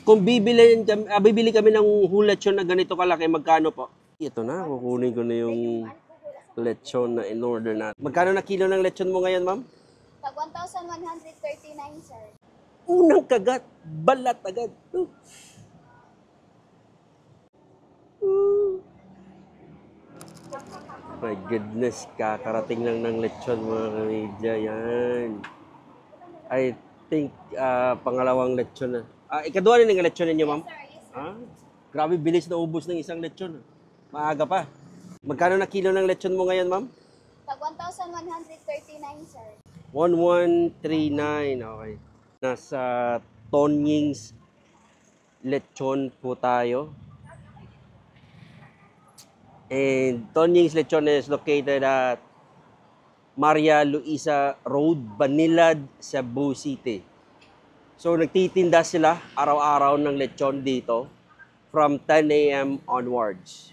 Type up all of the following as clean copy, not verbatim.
Kung bibili kami ng whole lechon na ganito kalaki, magkano po? Ito na, kukunin ko na yung lechon na in-order natin. Magkano na kilo ng lechon mo ngayon, ma'am? Tag 1,139, sir. Unang kagat, balat agad. My goodness, kakarating lang ng lechon mga kamedya. Yan. I think pangalawang lechon na. Ikadwa rin ng lechon ninyo, ma'am? Grabe, bilis na ubos ng isang lechon. Maaga pa. Magkano na kilo ng lechon mo ngayon, ma'am? Tag 1,139, sir. 1139, okay. Nasa Tonying's Lechon po tayo. And Tonying's Lechon is located at Maria Luisa Road, Banilad, Cebu City. So nagtitinda sila araw-araw ng lechon dito from 10 a.m. onwards.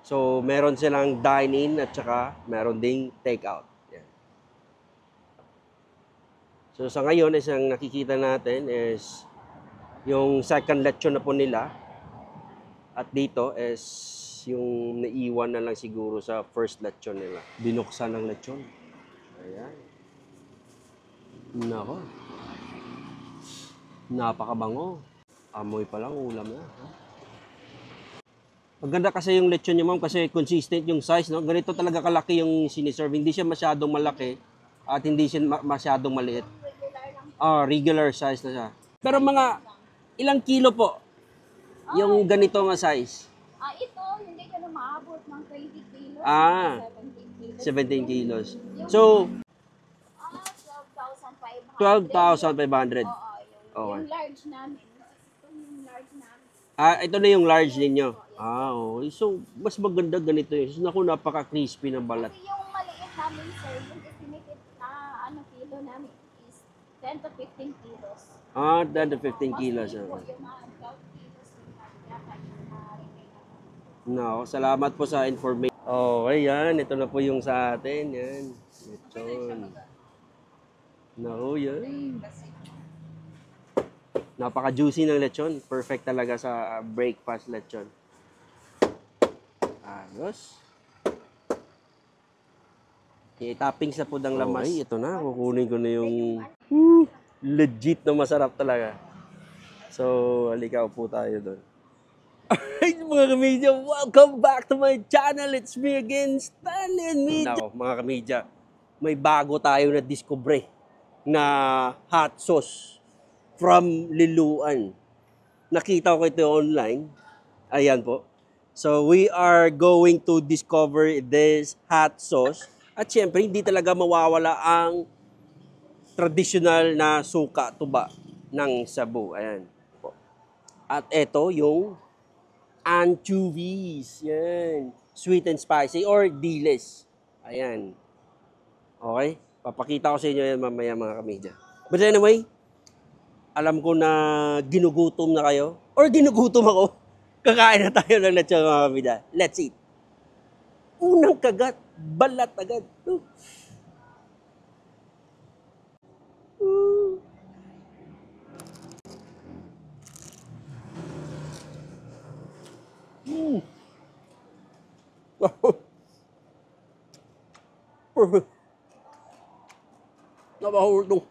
So meron silang dine-in at saka meron ding take-out. Yan. So sa ngayon, isang nakikita natin is yung second lechon na po nila. At dito is yung naiwan na lang siguro sa first lechon nila. Binuksan ng lechon. Ayan. Nako. Napakabango. Amoy pa lang, ulam na. Maganda kasi yung lechon niya, ma'am, kasi consistent yung size, no? Ganito talaga kalaki yung siniserve. Hindi siya masyadong malaki at hindi siya masyadong maliit. Regular size na siya. Pero mga ilang kilo po yung ganito nga size? Ito, hindi ka na maabot ng 20 kilos. 17 kilos. So, 12,500. 12,500. Oo, yung large namin. Ito yung large namin. Ito na yung large ninyo. Okay. So, mas maganda ganito yun. So, naku, napaka-crispy ng balat. Kasi yung maliit namin, sir, yung estimated na kilo namin is 10 to 15 kilos. 10 to 15 kilos. Yung mga 12 kilos yung No, salamat po sa information. Okay, yan. Ito na po yung sa atin. Yan. Lechon. No, yan. Napaka-juicy ng lechon. Perfect talaga sa breakfast lechon. Ayos. Okay, toppings na po ng lamas. Okay, ito na. Kukunin ko na yung legit na masarap talaga. So, halika po tayo doon. Alright mga kamedya, welcome back to my channel. It's me again, Stanley Media. Nako mga kamedya, may bago tayo na discovery na hot sauce from Liluan. Nakita ko ito online. Ayan po. So we are going to discover this hot sauce. At syempre, hindi talaga mawawala ang traditional na suka tuba ng Cebu. Ayan po. At ito yung anchovies. Yan. Sweet and spicy or dilis. Ayan. Okay? Papakita ko sa inyo yan mamaya mga kamedya. But anyway, alam ko na ginugutom na kayo. Or ginugutom ako. Kakain na tayo ng lechon mga kamedya. Let's eat. Unang kagat, balat agad. Perfect. Napahulog nung.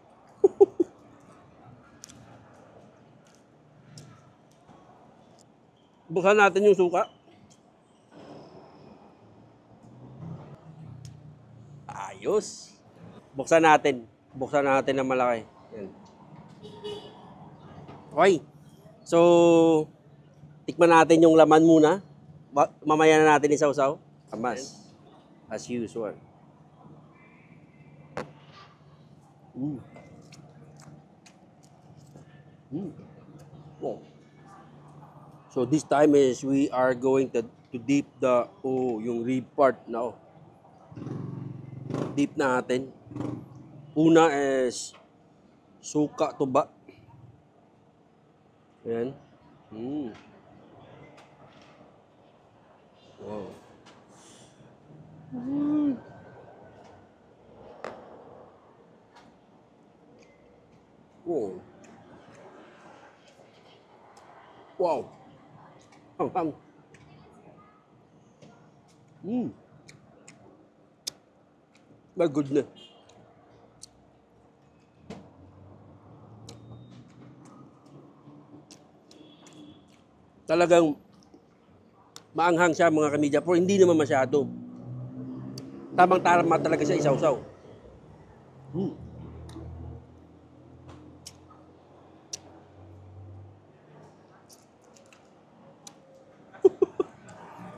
Buksan natin yung suka. Ayos. Buksan natin. Buksan natin ng malaki. Yan. Okay. So, tikman natin yung laman muna. Mamaya na natin isawsaw. Kamas. As usual. Oh. So this time is we are going to dip the yung rib part na dip natin. Una is suka tuba. Ayan. Wow. Oh. Wow. Hang. My goodness. Talagang maanghang siya mga kamidya, pero hindi naman masyado. Tamang-tama talaga siya isaw-saw.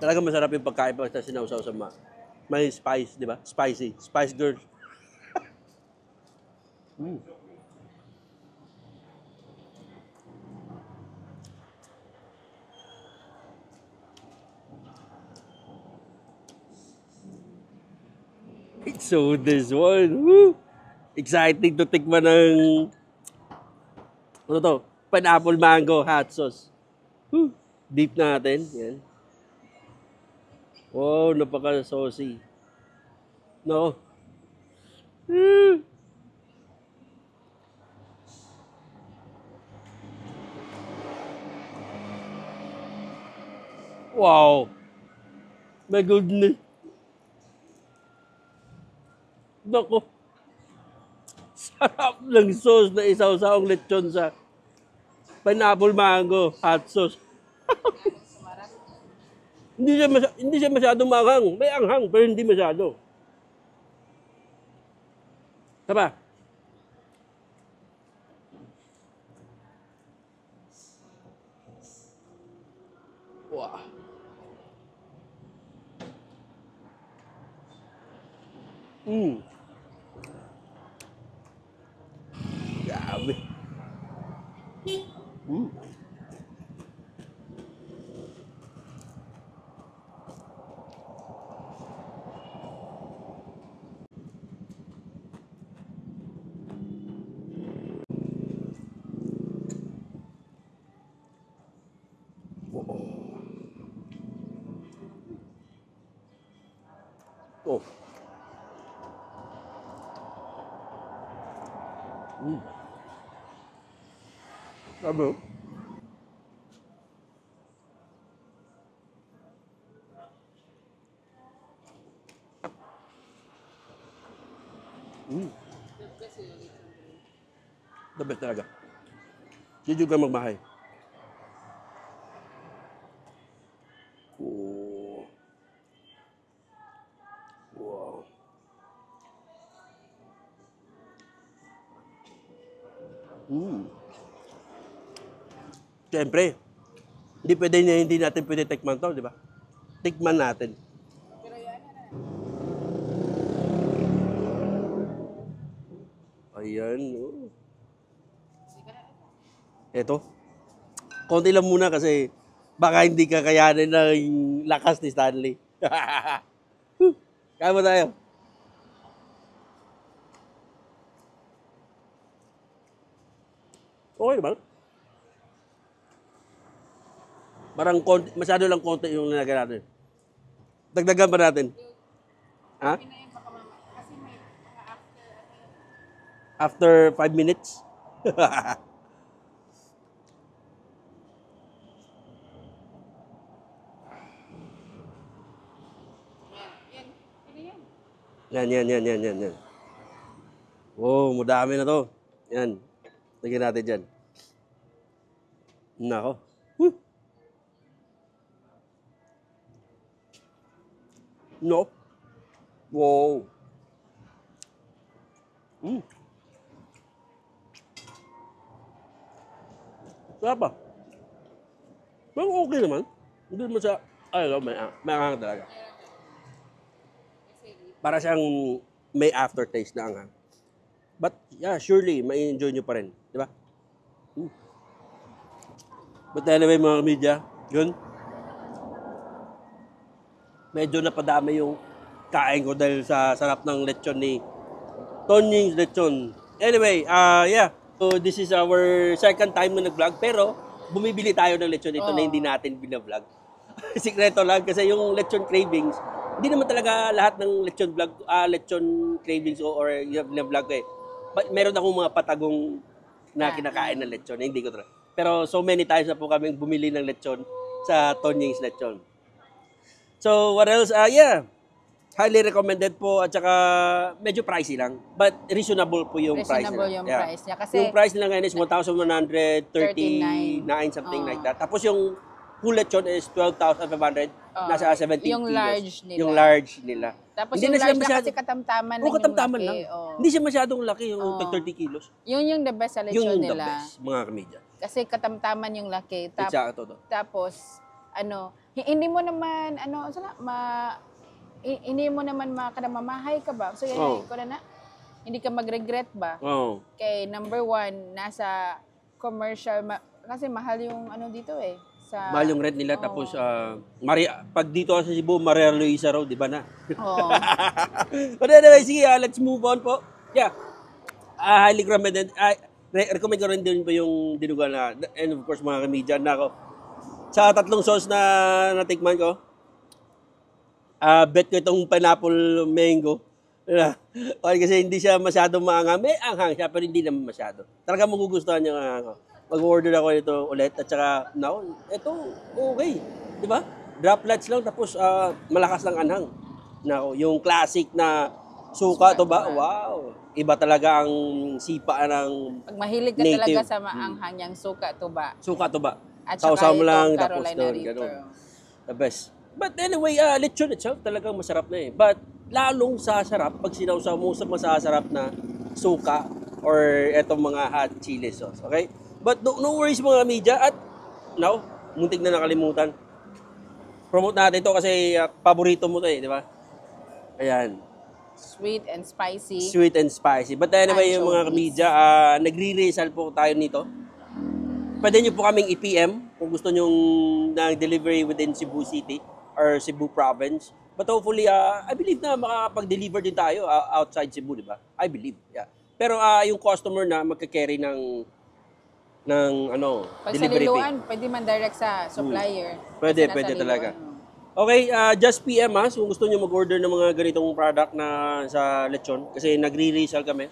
Talagang masarap yung pagkain pag sinausaw sa may spice, di ba? Spicy. Spice girl. So this one, woo! Exciting to tikman ng ano to? Pineapple mango hot sauce. Woo! Deep natin, yan. Oh, napaka-saucy. No. Wow. My goodness. Nako. Sarap ng sauce na isaw-sawang lechon sa pineapple mango hot sauce. Hindi siya masyadong maanghang. May anghang pero hindi masyado. Tama? Wow. Grabe. Oh. Sabi. The best talaga. Hindi ka magmahay. Oh. Wow. Siyempre, hindi natin pwede tikman to, di ba? Tikman natin. Ayan. Oh. Ito. Konti lang muna kasi baka hindi kakayanin ng lakas ni Stanley. Kaya mo tayo. Okay ba? Parang masyado lang konti yung nilagay natin. Dagdagan pa natin. Ha? After 5 minutes? Yan. Oh, madami na to. Yan. Lagyan natin dyan. Nako. No. Wow. Sarap pa. Pero okay naman. Hindi mo siya, may anghang talaga. Para siyang may aftertaste na anghang. But yeah, surely, may enjoy nyo pa rin. Di ba? But anyway mga media, yun. Medyo napadami yung kain ko dahil sa sarap ng lechon ni Tonying's Lechon. Anyway, yeah. So this is our second time na nag-vlog. Pero bumibili tayo ng lechon ito na hindi natin bina-vlog. Sikreto lang kasi yung lechon cravings, hindi naman talaga lahat ng lechon vlog, lechon cravings or bina-vlog eh. But meron akong mga patagong na kinakain ng lechon na hindi ko Pero so many times na po kaming bumili ng lechon sa Tonying's Lechon. So, what else? Yeah. Highly recommended po at saka medyo pricey lang. But reasonable po yung price Reasonable nila. yung Yeah. price niya. Kasi Yung price nila ngayon is 1,139 something like that. Tapos yung full lechon is 12,500. Nasa 17 yung kilos. large nila. Yung large nila. Tapos Hindi yung na sila large na masyado- kasi katamtaman Oo, katamtaman yung lang. laki. Oo. Hindi siya masyadong laki yung 30 kilos. Yun yung the best sa Yung lechon the nila. best, mga kamedya. Kasi katamtaman yung laki. Exacto to. Tapos, hindi mo naman, hindi mo naman makadamamahay ka ba? So, Oo. ko na hindi ka mag-regret ba? Oh. Kay number one, nasa commercial, kasi mahal yung dito eh. Sa, Mahal yung rent nila. Tapos, pag dito sa Cebu, Maria Luisa Road, di ba na? Oo. But anyway, sige, let's move on po. Yeah. Highly recommended. Recommend ko rin din po yung dinuga na, and of course, mga kamedya na ako. Sa 3 sauce na natikman ko, bet ko itong pineapple mango. Okay, kasi hindi siya masyadong maanghang. May anghang siya, pero hindi naman masyado. Talaga magugustuhan niya ako. Mag-order ako ito ulit. At saka, ito, okay. Di ba? Droplets lang, tapos malakas lang anghang. Yung classic na suka to ba? Wow. Iba talaga ang sipa ng Pag mahilig ka native. talaga sa maanghang yung suka to ba? Suka to ba? At saka Sausaw mo lang, itong tapos Carolina doon, Reaper. ganun. The best. But anyway, lechon itself talagang masarap na eh. But lalong sasarap pag sinausaw mo sa masasarap na suka or etong mga hot chili sauce. Okay? But no worries mga media. At muntik na nakalimutan. Promote natin to kasi paborito mo to eh, di ba? Ayan. Sweet and spicy. Sweet and spicy. But anyway, yung mga Anchovies. kamedya, nagre-resell po tayo nito. Pwede nyo po kaming i-PM kung gusto nyo ng delivery within Cebu City or Cebu Province. But hopefully, I believe na makakapag-deliver din tayo outside Cebu, di ba? I believe, yeah. Pero yung customer na magka-carry ng Pag sa delivery fee. Liloan, pwede man direct sa supplier. Pwede, Kasi nasa pwede Liloan, talaga. no? Okay, just PM kung gusto nyo mag-order ng mga ganitong product na sa lechon. Kasi nagre-resell kami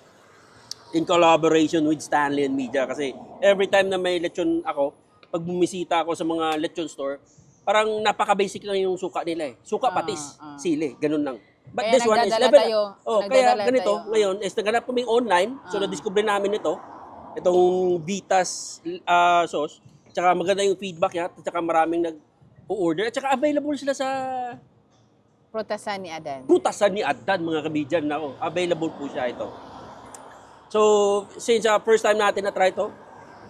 in collaboration with Stanley and Media. Kasi every time na may lechon ako, pag bumisita ako sa mga lechon store, parang napaka-basic lang yung suka nila eh. Suka, patis, sili, ganun lang. But Kaya this one is nagdadala tayo. kaya Nagdadala ganito, tayo. ngayon, is naganap kaming online. So, na-discover namin itong Vitas sauce. Tsaka maganda yung feedback niya. Tsaka maraming nag-order. At tsaka available sila sa Prutasan ni Adan. Prutasan ni Adan, mga kabidyan. Available po siya ito. So, since first time natin na-try ito,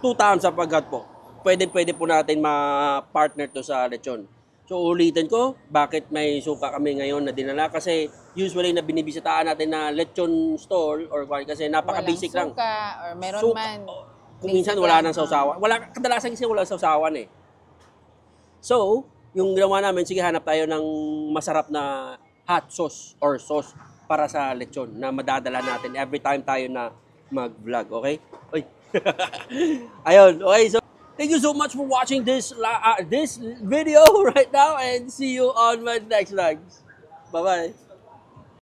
2 times up agad po. Pwede po natin ma-partner to sa lechon. So, ulitin ko, bakit may suka kami ngayon na dinala? Kasi usually na binibisitaan natin na lechon store or kasi napaka-basic lang. Walang suka or meron Suka, man. kung minsan wala nang sausawan. Kadalasan kasi wala sausawan eh. So, yung ginawa namin, sige hanap tayo ng masarap na hot sauce or sauce para sa lechon na madadala natin every time tayo na mag-vlog, okay? Oy. Ayun, okay, so thank you so much for watching this video right now and see you on my next vlogs. Bye-bye.